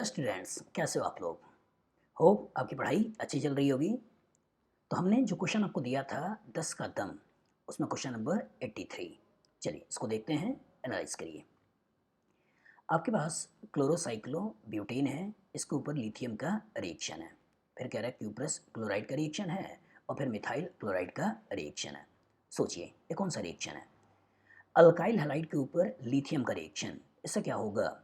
Students, कैसे हो आप लोग? होप आपकी पढ़ाई अच्छी चल रही होगी। तो हमने जो क्वेश्चन आपको दिया था 10 का दम, उसमें क्वेश्चन नंबर 83। चलिए इसको देखते हैं, एनालाइज करिए। आपके पास क्लोरोसाइक्लो ब्यूटेन है, इसके ऊपर लिथियम का रिएक्शन है। फिर कह रहा है क्यूप्रस क्लोराइड का रिएक्शन है और फिर मिथाइल क्लोराइड का रिएक्शन है। सोचिए ये कौन सा रिएक्शन है? अल्काइल हैलाइड के ऊपर लिथियम का रिएक्शन, इससे क्या होगा?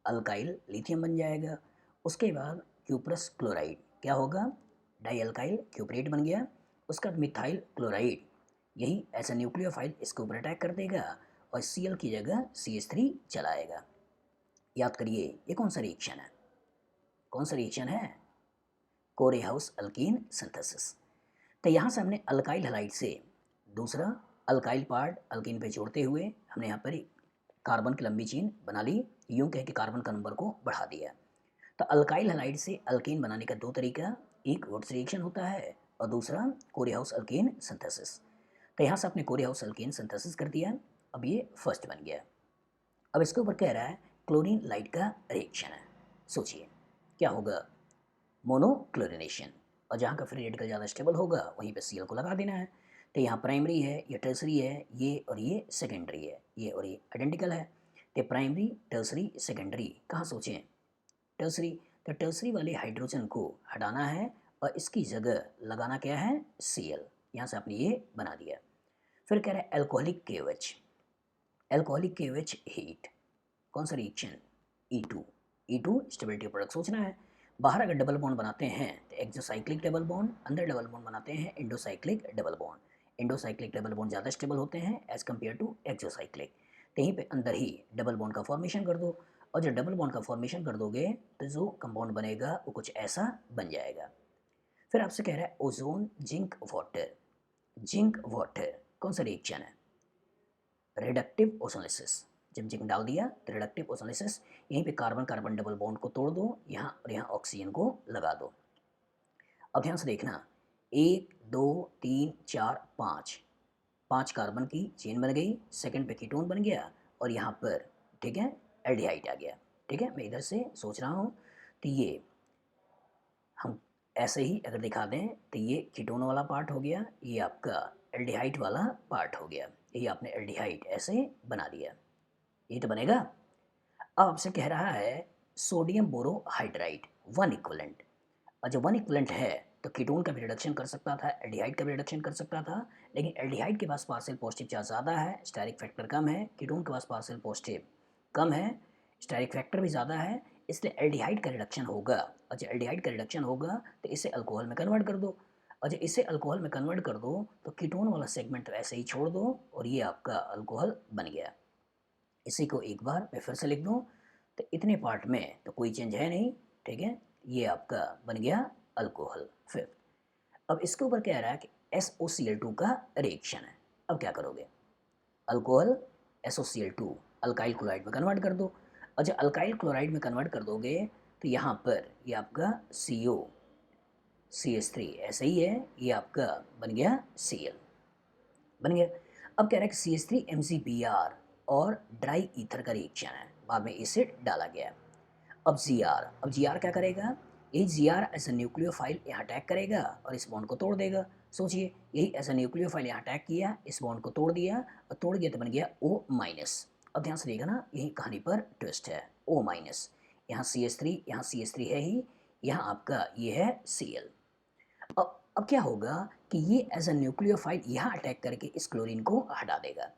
अल्काइल लिथियम बन जाएगा। उसके बाद क्यूप्रस क्लोराइड क्या होगा? डाई अल्काइल क्यूपरेट बन गया। उसका मिथाइल क्लोराइड, यही ऐसा न्यूक्लियोफाइल इसके ऊपर अटैक कर देगा और Cl की जगह CH3 चलाएगा। याद करिए ये कौन सा रिएक्शन है? कौन सा रिएक्शन है? कोरेहाउस अल्कीन सिंथेसिस। तो यहाँ से हमने अल्काइल हैलाइड से दूसरा अल्काइल पार्ट अल्कीन पे जोड़ते हुए हमने यहाँ पर कार्बन की लंबी चेन बना ली, यूं कह के कार्बन का नंबर को बढ़ा दिया। तो अल्काइल हैलाइड से अल्कीन बनाने का दो तरीका, एक वुड्स रिएक्शन होता है और दूसरा कोरेहाउस अल्कीन सिंथेसिस। तो यहाँ से आपने कोरेहाउस अल्कीन सिंथेसिस कर दिया। अब ये फर्स्ट बन गया। अब इसके ऊपर कह रहा है क्लोरीन लाइट का रिएक्शन है। सोचिए क्या होगा? मोनोक्लोरिनेशन। और जहाँ का फ्री रेडिकल ज़्यादा स्टेबल होगा वहीं पे Cl को लगा देना है। तो यहाँ प्राइमरी है, ये टर्सरी है, ये और ये सेकेंडरी है, ये और ये आइडेंटिकल है। तो प्राइमरी टर्सरी सेकेंडरी कहाँ सोचें? टर्सरी। तो टर्सरी वाले हाइड्रोजन को हटाना है और इसकी जगह लगाना क्या है? Cl। यहाँ से आपने ये बना दिया। फिर कह रहा है alcoholic KOH। Alcoholic KOH heat, कौन सा reaction? E2। E2 stability product सोचना है। बाहर अगर डबल बॉन्ड बनाते हैं तो एक्सोसाइक्लिक डबल बॉन्ड, अंदर डबल बॉन्ड बनाते हैं endocyclic double bond. Endocyclic double bond ज़्यादा स्टेबल होते हैं एज कम्पेयर टू एक्सोसाइक्लिक। कहीं पे अंदर ही डबल बॉन्ड का फॉर्मेशन कर दो और जब डबल बॉन्ड का फॉर्मेशन कर दोगे तो जो कंपाउंड बनेगा वो कुछ ऐसा बन जाएगा। फिर आपसे कह रहा है ozone zinc water. Zinc water कौन सा रिएक्शन है? रिडक्टिव ओसोलिसिस। जब जिंक डाल दिया तो रिडक्टिव ओसोलिसिस, यहीं पे कार्बन कार्बन डबल बॉन्ड को तोड़ दो, यहाँ और यहाँ ऑक्सीजन को लगा दो। अब ध्यान से देखना, 1 2 3 4 5, 5 कार्बन की चेन बन गई, सेकंड पे कीटोन बन गया और यहाँ पर ठीक है एल्डिहाइड आ गया। ठीक है, मैं इधर से सोच रहा हूँ। तो ये हम ऐसे ही अगर दिखा दें तो ये कीटोन वाला पार्ट हो गया, ये आपका एल्डिहाइड वाला पार्ट हो गया। ये आपने एल्डिहाइड ऐसे बना दिया, ये तो बनेगा। अब आपसे कह रहा है सोडियम बोरोहाइड्राइड वन इक्वलेंट। और जब वन इक्वलेंट है तो कीटोन का भी रिडक्शन कर सकता था, एल्डिहाइड का भी रिडक्शन कर सकता था, लेकिन एल्डिहाइड के पास पार्शियल पॉजिटिव चार्ज ज़्यादा है, स्टेरिक फैक्टर कम है। कीटोन के पास पार्शियल पॉजिटिव कम है, स्टेरिक फैक्टर भी ज़्यादा है, इसलिए एल्डिहाइड का रिडक्शन होगा। और जब एल्डिहाइड का रिडक्शन होगा तो इसे अल्कोहल में कन्वर्ट कर दो। और जब इसे अल्कोहल में कन्वर्ट कर दो तो कीटोन वाला सेगमेंट तो ऐसे ही छोड़ दो और ये आपका अल्कोहल बन गया। इसी को एक बार मैं फिर से लिख दूँ तो इतने पार्ट में तो कोई चेंज है नहीं। ठीक है, ये आपका बन गया अल्कोहल। फिर अब इसके ऊपर कह रहा है कि SOCl2 का रिएक्शन है। अब क्या करोगे? अल्कोहल SOCl2 अल्काइल क्लोराइड में कन्वर्ट कर दो। और जब अल्काइल क्लोराइड में कन्वर्ट कर दोगे तो यहाँ पर ये आपका COCH3 ऐसे ही है, ये आपका बन गया Cl बन गया। अब कह रहा है कि CH3MgBr और ड्राई ईथर का रिएक्शन है, बाद में एसिड डाला गया। अब Gr क्या करेगा? यही Gr ऐसा न्यूक्लियोफाइल यहाँ अटैक करेगा और इस बॉन्ड को तोड़ देगा। सोचिए यही ऐसा न्यूक्लियोफाइल यहाँ अटैक किया, इस बॉन्ड को तोड़ दिया और तोड़ दिया तो बन गया O-। अब ध्यान से देखा ना, यही कहानी पर ट्विस्ट है। O-, यहाँ CH3, यहाँ CH3 है ही, यहाँ आपका ये है Cl। अब क्या होगा कि ये एज अ न्यूक्लियोफाइल यहाँ अटैक करके इस क्लोरीन को हटा देगा।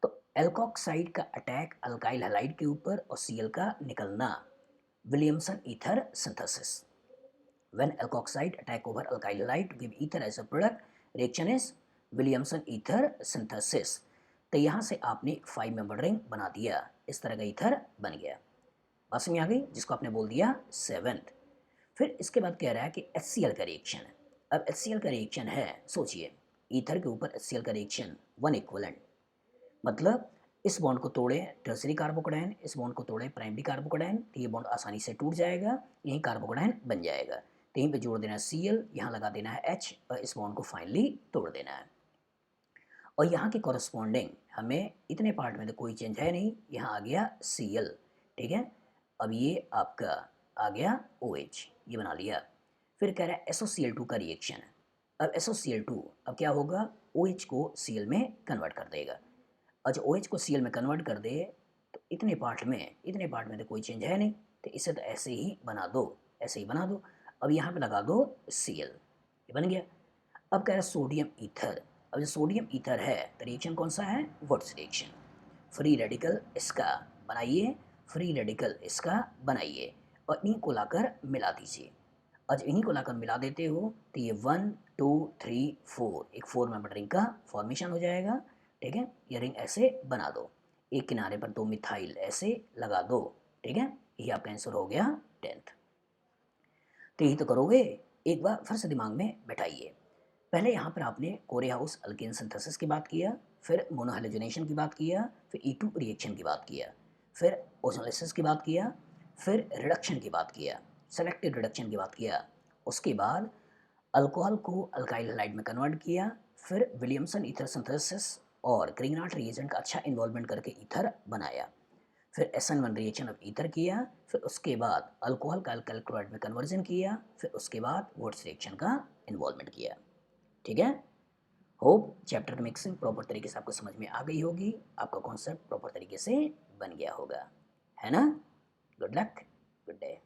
तो एल्कोक्साइड का अटैक अल्काइल हैलाइड के ऊपर और Cl का निकलना, Williamson ether synthesis. When alkoxide attack over alkyl halide to give ether as a product, reaction is Williamson ether synthesis. तो यहाँ से आपने एक 5 मेंबर रिंग बना दिया, इस तरह का ईथर बन गया। बात समझ आ गई, जिसको आपने बोल दिया सेवेंथ। फिर इसके बाद कह रहा है कि HCl का रिएक्शन है। अब HCl का रिएक्शन है, सोचिए ईथर के ऊपर HCl का रिएक्शन वन इक्वलेंट, मतलब इस बॉन्ड को तोड़े टर्सरी कार्बोकेटायन, इस बॉन्ड को तोड़े प्राइमरी कार्बोकेटायन, तो ये बॉन्ड आसानी से टूट जाएगा, यही कार्बोकेटायन बन जाएगा। तो यहीं पे जोड़ देना है Cl, यहाँ लगा देना है H और इस बॉन्ड को फाइनली तोड़ देना है। और यहाँ के कॉरस्पॉन्डिंग हमें इतने पार्ट में तो कोई चेंज है नहीं, यहाँ आ गया Cl। ठीक है, अब ये आपका आ गया OH, ये बना लिया। फिर कह रहा है SOCl2 का रिएक्शन। अब SOCl2 अब क्या होगा, OH को Cl में कन्वर्ट कर देगा। अच्छा, OH को Cl में कन्वर्ट कर दे तो इतने पार्ट में तो कोई चेंज है नहीं, तो इसे तो ऐसे ही बना दो, ऐसे ही बना दो। अब यहाँ पे लगा दो Cl, ये बन गया। अब कह रहा है सोडियम ईथर। अब जो सोडियम ईथर है तो रिएक्शन कौन सा है, वुड्स रिएक्शन। फ्री रेडिकल इसका बनाइए, फ्री रेडिकल इसका बनाइए और इन्हीं को लाकर मिला दीजिए। आज इन्हीं को लाकर मिला देते हो तो ये 1 2 3 4 एक 4 मेंबर रिंग का फॉर्मेशन हो जाएगा। ठीक है, ये रिंग ऐसे बना दो, एक किनारे पर 2 मिथाइल ऐसे लगा दो। ठीक है, ये आपका आंसर हो गया 10th। तो यही तो करोगे, एक बार फिर से दिमाग में बैठाइए। पहले यहाँ पर आपने कोरेहाउस अल्केन सिंथेसिस की बात किया, फिर मोनोहैलोजिनेशन की बात किया, फिर E2 रिएक्शन की बात किया, फिर ओजोलिसिस की बात किया, फिर रिडक्शन की बात किया, सेलेक्टिव रिडक्शन की बात किया। उसके बाद अल्कोहल को अल्काइल हैलाइड में कन्वर्ट किया, फिर विलियमसन ईथर सिंथेसिस और ग्रीनहार्ट रिएजेंट का अच्छा इन्वॉल्वमेंट करके ईथर बनाया। फिर SN1 रिएक्शन ऑफ ईथर किया, फिर उसके बाद अल्कोहल का अल्काइल क्लोराइड में कन्वर्जन किया, फिर उसके बाद वुड्स रिएक्शन का इन्वॉल्वमेंट किया। ठीक है, होप चैप्टर की मिक्सिंग प्रॉपर तरीके से आपको समझ में आ गई होगी, आपका कॉन्सेप्ट प्रॉपर तरीके से बन गया होगा, है ना। Good luck, good day.